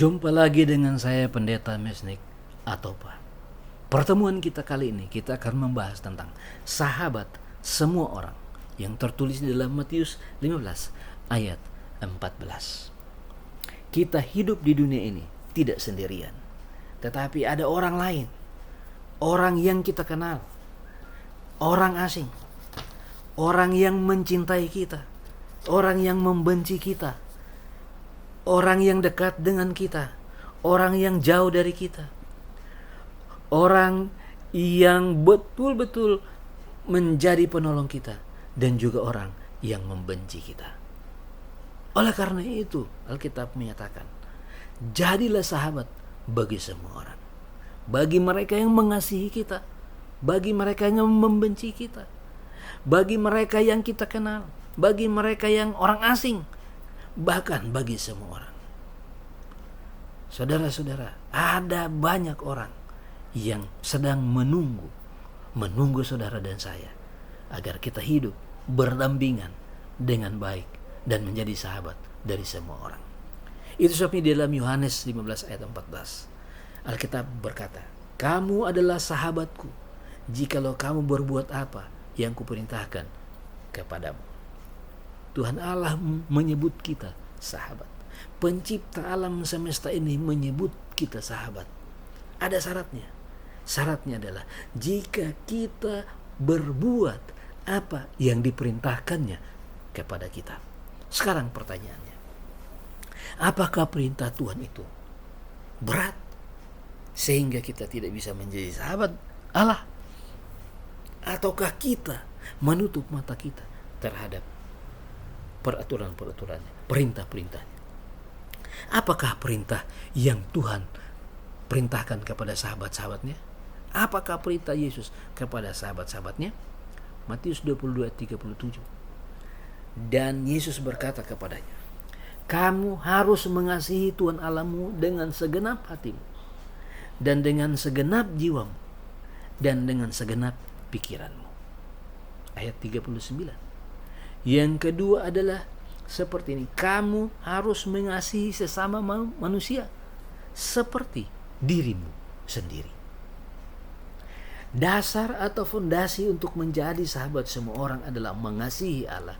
Jumpa lagi dengan saya Pendeta Mesnik Atopa. Pertemuan kita kali ini kita akan membahas tentang sahabat semua orang yang tertulis di dalam Matius 15 ayat 14. Kita hidup di dunia ini tidak sendirian, tetapi ada orang lain, orang yang kita kenal, orang asing, orang yang mencintai kita, orang yang membenci kita, orang yang dekat dengan kita, orang yang jauh dari kita, orang yang betul-betul menjadi penolong kita, dan juga orang yang membenci kita. Oleh karena itu, Alkitab menyatakan, jadilah sahabat bagi semua orang. Bagi mereka yang mengasihi kita, bagi mereka yang membenci kita, bagi mereka yang kita kenal, bagi mereka yang orang asing, bahkan bagi semua orang. Saudara-saudara, ada banyak orang yang sedang menunggu saudara dan saya agar kita hidup berdampingan dengan baik dan menjadi sahabat dari semua orang. Itu sebabnya di dalam Yohanes 15 ayat 14 Alkitab berkata, "Kamu adalah sahabatku jikalau kamu berbuat apa yang kuperintahkan kepadamu." Tuhan Allah menyebut kita sahabat. Pencipta alam semesta ini menyebut kita sahabat. Ada syaratnya. Syaratnya adalah jika kita berbuat apa yang diperintahkannya kepada kita. Sekarang pertanyaannya, apakah perintah Tuhan itu berat sehingga kita tidak bisa menjadi sahabat Allah? Ataukah kita menutup mata kita terhadap peraturan-peraturannya, perintah-perintahnya? Apakah perintah yang Tuhan perintahkan kepada sahabat-sahabatnya? Apakah perintah Yesus kepada sahabat-sahabatnya? Matius 22 ayat 37. Dan Yesus berkata kepadanya, "Kamu harus mengasihi Tuhan Allahmu dengan segenap hatimu, dan dengan segenap jiwamu, dan dengan segenap pikiranmu." Ayat 39. Yang kedua adalah seperti ini, kamu harus mengasihi sesama manusia seperti dirimu sendiri. Dasar atau fondasi untuk menjadi sahabat semua orang adalah mengasihi Allah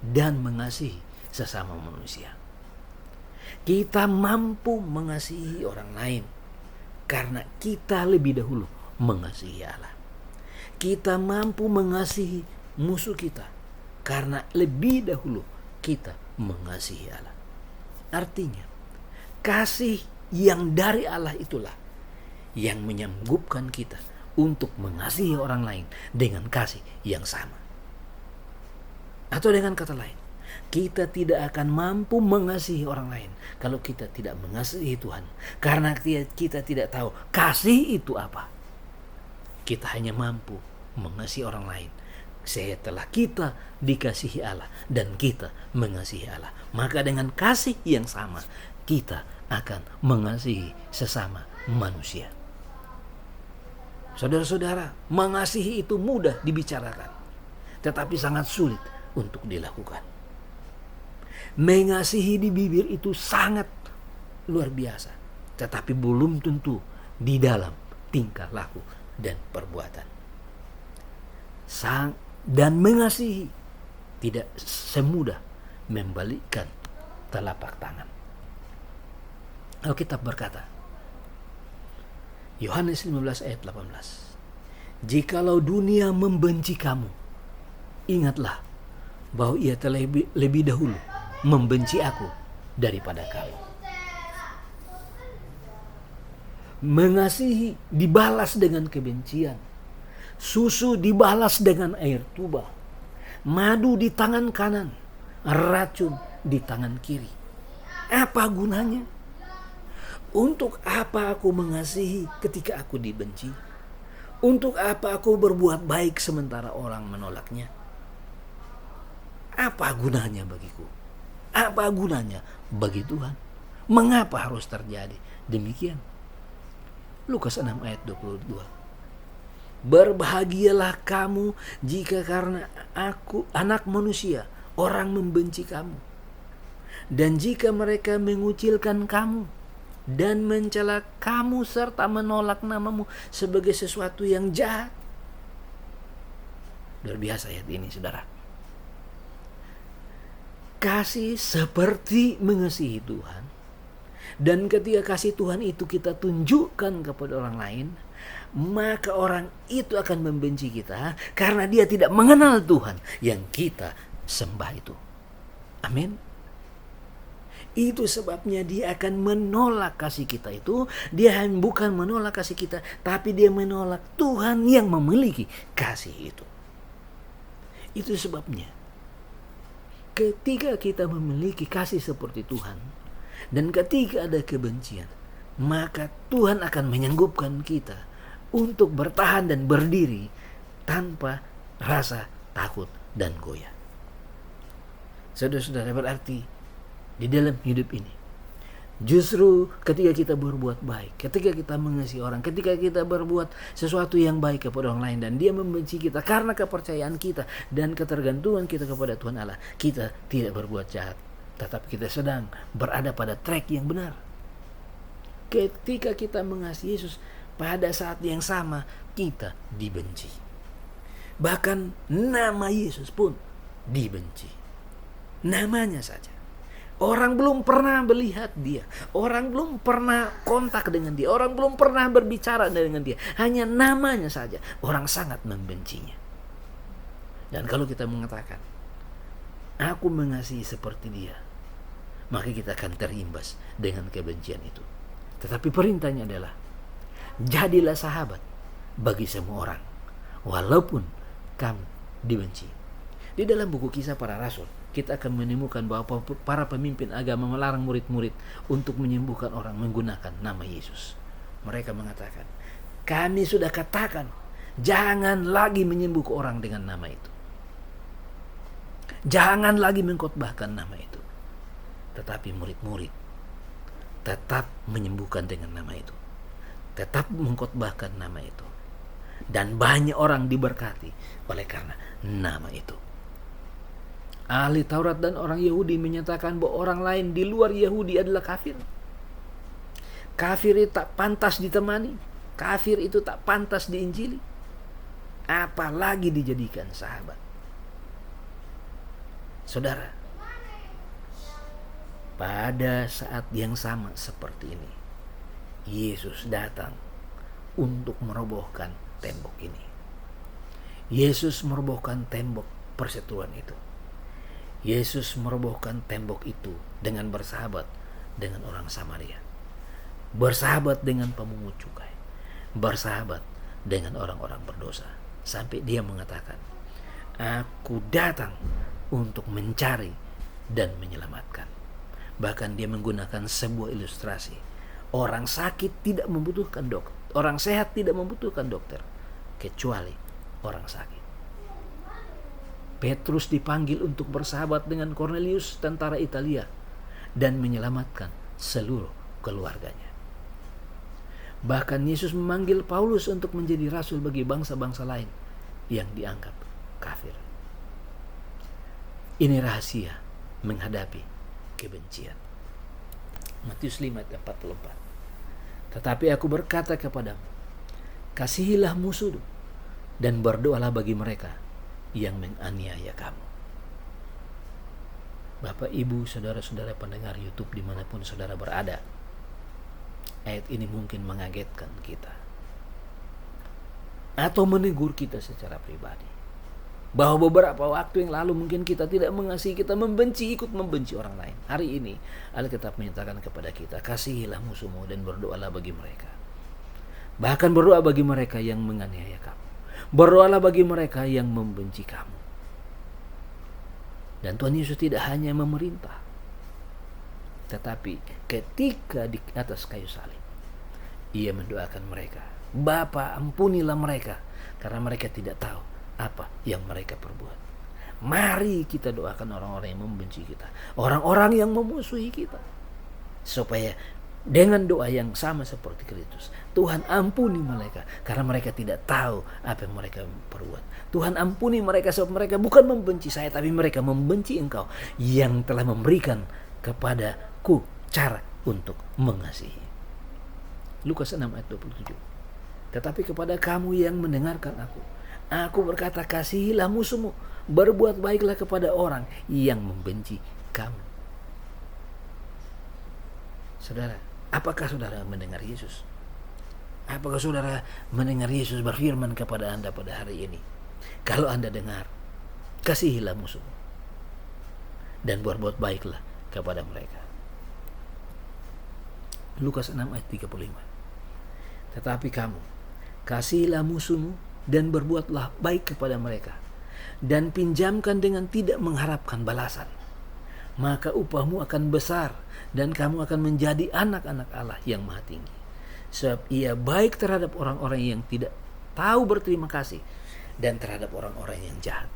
dan mengasihi sesama manusia. Kita mampu mengasihi orang lain karena kita lebih dahulu mengasihi Allah. Kita mampu mengasihi musuh kita karena lebih dahulu kita mengasihi Allah. Artinya, kasih yang dari Allah itulah yang menyanggup,kan kita untuk mengasihi orang lain dengan kasih yang sama. Atau dengan kata lain, kita tidak akan mampu mengasihi orang lain kalau kita tidak mengasihi Tuhan, karena kita tidak tahu kasih itu apa. Kita hanya mampu mengasihi orang lain setelah kita dikasihi Allah dan kita mengasihi Allah. Maka dengan kasih yang sama kita akan mengasihi sesama manusia. Saudara-saudara, mengasihi itu mudah dibicarakan, tetapi sangat sulit untuk dilakukan. Mengasihi di bibir itu sangat luar biasa, tetapi belum tentu di dalam tingkah laku dan perbuatan. Dan mengasihi tidak semudah membalikkan telapak tangan. Alkitab berkata, Yohanes 15 ayat 18, "Jikalau dunia membenci kamu, ingatlah bahwa ia telah lebih dahulu membenci aku daripada kamu." Mengasihi dibalas dengan kebencian. Susu dibalas dengan air tuba. Madu di tangan kanan, racun di tangan kiri. Apa gunanya? Untuk apa aku mengasihi ketika aku dibenci? Untuk apa aku berbuat baik sementara orang menolaknya? Apa gunanya bagiku? Apa gunanya bagi Tuhan? Mengapa harus terjadi demikian? Lukas 6 ayat 22. "Berbahagialah kamu jika karena aku, anak manusia, orang membenci kamu. Dan jika mereka mengucilkan kamu dan mencela kamu serta menolak namamu sebagai sesuatu yang jahat. Luar biasa ayat ini, saudara. Kasih seperti mengasihi Tuhan. Dan ketika kasih Tuhan itu kita tunjukkan kepada orang lain, maka orang itu akan membenci kita karena dia tidak mengenal Tuhan yang kita sembah itu. Amin. Itu sebabnya dia akan menolak kasih kita itu. Dia bukan menolak kasih kita, tapi dia menolak Tuhan yang memiliki kasih itu. Itu sebabnya ketika kita memiliki kasih seperti Tuhan, dan ketika ada kebencian, maka Tuhan akan menyanggupkan kita untuk bertahan dan berdiri tanpa rasa takut dan goyah. Saudara-saudara, berarti di dalam hidup ini, justru ketika kita berbuat baik, ketika kita mengasihi orang, ketika kita berbuat sesuatu yang baik kepada orang lain dan dia membenci kita karena kepercayaan kita dan ketergantungan kita kepada Tuhan Allah, kita tidak berbuat jahat, tetapi kita sedang berada pada track yang benar. Ketika kita mengasihi Yesus, pada saat yang sama kita dibenci. Bahkan nama Yesus pun dibenci. Namanya saja. Orang belum pernah melihat dia. Orang belum pernah kontak dengan dia. Orang belum pernah berbicara dengan dia. Hanya namanya saja. Orang sangat membencinya. Dan kalau kita mengatakan, aku mengasihi seperti dia, maka kita akan terimbas dengan kebencian itu. Tetapi perintahnya adalah, jadilah sahabat bagi semua orang, walaupun kamu dibenci. Di dalam buku Kisah Para Rasul, kita akan menemukan bahwa para pemimpin agama melarang murid-murid untuk menyembuhkan orang menggunakan nama Yesus. Mereka mengatakan, kami sudah katakan, jangan lagi menyembuhkan orang dengan nama itu. Jangan lagi mengkhotbahkan nama itu. Tetapi murid-murid tetap menyembuhkan dengan nama itu. Tetap mengkhotbahkan nama itu. Dan banyak orang diberkati oleh karena nama itu. Ahli Taurat dan orang Yahudi menyatakan bahwa orang lain di luar Yahudi adalah kafir. Kafir itu tak pantas ditemani. Kafir itu tak pantas diinjili. Apalagi dijadikan sahabat. Saudara, pada saat yang sama seperti ini, Yesus datang untuk merobohkan tembok ini. Yesus merobohkan tembok perseteruan itu. Yesus merobohkan tembok itu dengan bersahabat dengan orang Samaria. Bersahabat dengan pemungut cukai. Bersahabat dengan orang-orang berdosa. Sampai dia mengatakan, aku datang untuk mencari dan menyelamatkan. Bahkan dia menggunakan sebuah ilustrasi. Orang sakit tidak membutuhkan dokter. Orang sehat tidak membutuhkan dokter. Kecuali orang sakit. Petrus dipanggil untuk bersahabat dengan Cornelius, tentara Italia, dan menyelamatkan seluruh keluarganya. Bahkan Yesus memanggil Paulus untuk menjadi rasul bagi bangsa-bangsa lain yang dianggap kafir. Ini rahasia menghadapi kebencian. Matius 5:44. Tetapi aku berkata kepadamu, kasihilah musuhmu dan berdoalah bagi mereka yang menganiaya kamu. Bapak, Ibu, saudara-saudara pendengar YouTube dimanapun saudara berada, ayat ini mungkin mengagetkan kita atau menegur kita secara pribadi. Bahwa beberapa waktu yang lalu mungkin kita tidak mengasihi, kita membenci, ikut membenci orang lain. Hari ini Alkitab menyatakan kepada kita, kasihilah musuhmu dan berdoalah bagi mereka. Bahkan berdoa bagi mereka yang menganiaya kamu. Berdoalah bagi mereka yang membenci kamu. Dan Tuhan Yesus tidak hanya memerintah, tetapi ketika di atas kayu salib, Ia mendoakan mereka. Bapa, ampunilah mereka, karena mereka tidak tahu apa yang mereka perbuat. Mari kita doakan orang-orang yang membenci kita, orang-orang yang memusuhi kita, supaya dengan doa yang sama seperti Kristus, Tuhan ampuni mereka karena mereka tidak tahu apa yang mereka perbuat. Tuhan ampuni mereka sebab mereka bukan membenci saya, tapi mereka membenci Engkau yang telah memberikan kepadaku cara untuk mengasihi. Lukas 6 ayat 27. Tetapi kepada kamu yang mendengarkan aku berkata, kasihilah musuhmu, berbuat baiklah kepada orang yang membenci kamu. Saudara, apakah saudara mendengar Yesus? Apakah saudara mendengar Yesus berfirman kepada Anda pada hari ini? Kalau Anda dengar, kasihilah musuhmu dan berbuat baiklah kepada mereka. Lukas 6 ayat 35. Tetapi kamu, kasihilah musuhmu dan berbuatlah baik kepada mereka, dan pinjamkan dengan tidak mengharapkan balasan. Maka upahmu akan besar, dan kamu akan menjadi anak-anak Allah yang Maha Tinggi. Sebab ia baik terhadap orang-orang yang tidak tahu berterima kasih, dan terhadap orang-orang yang jahat.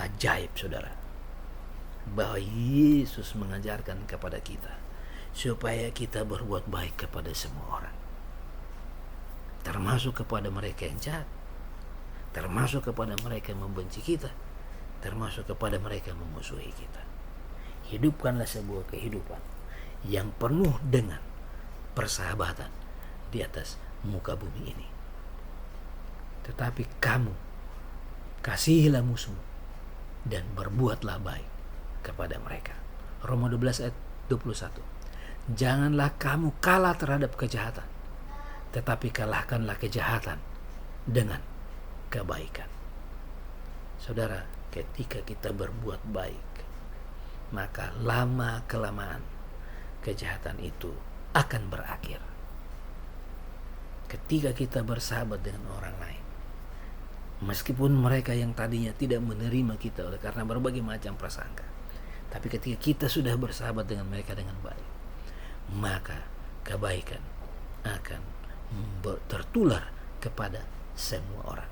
Ajaib, saudara, bahwa Yesus mengajarkan kepada kita supaya kita berbuat baik kepada semua orang, termasuk kepada mereka yang jahat, termasuk kepada mereka yang membenci kita, termasuk kepada mereka yang memusuhi kita. Hidupkanlah sebuah kehidupan yang penuh dengan persahabatan di atas muka bumi ini. Tetapi kamu, kasihilah musuhmu dan berbuatlah baik kepada mereka. Roma 12 ayat 21. Janganlah kamu kalah terhadap kejahatan, tetapi kalahkanlah kejahatan dengan kebaikan. Saudara, ketika kita berbuat baik, maka lama-kelamaan kejahatan itu akan berakhir. Ketika kita bersahabat dengan orang lain, meskipun mereka yang tadinya tidak menerima kita oleh karena berbagai macam prasangka, tapi ketika kita sudah bersahabat dengan mereka dengan baik, maka kebaikan akan tertular kepada semua orang.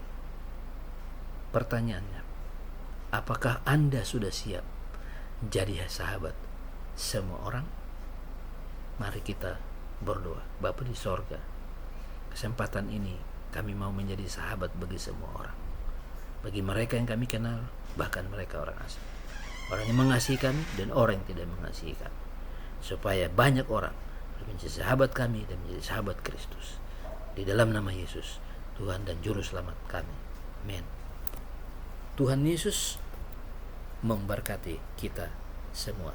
Pertanyaannya, apakah Anda sudah siap jadi sahabat semua orang? Mari kita berdoa. Bapa di sorga, kesempatan ini kami mau menjadi sahabat bagi semua orang, bagi mereka yang kami kenal, bahkan mereka orang asing, orang yang mengasihi kami dan orang yang tidak mengasihi kami, supaya banyak orang menjadi sahabat kami dan menjadi sahabat Kristus. Di dalam nama Yesus, Tuhan dan Juru Selamat kami. Amin. Tuhan Yesus memberkati kita semua.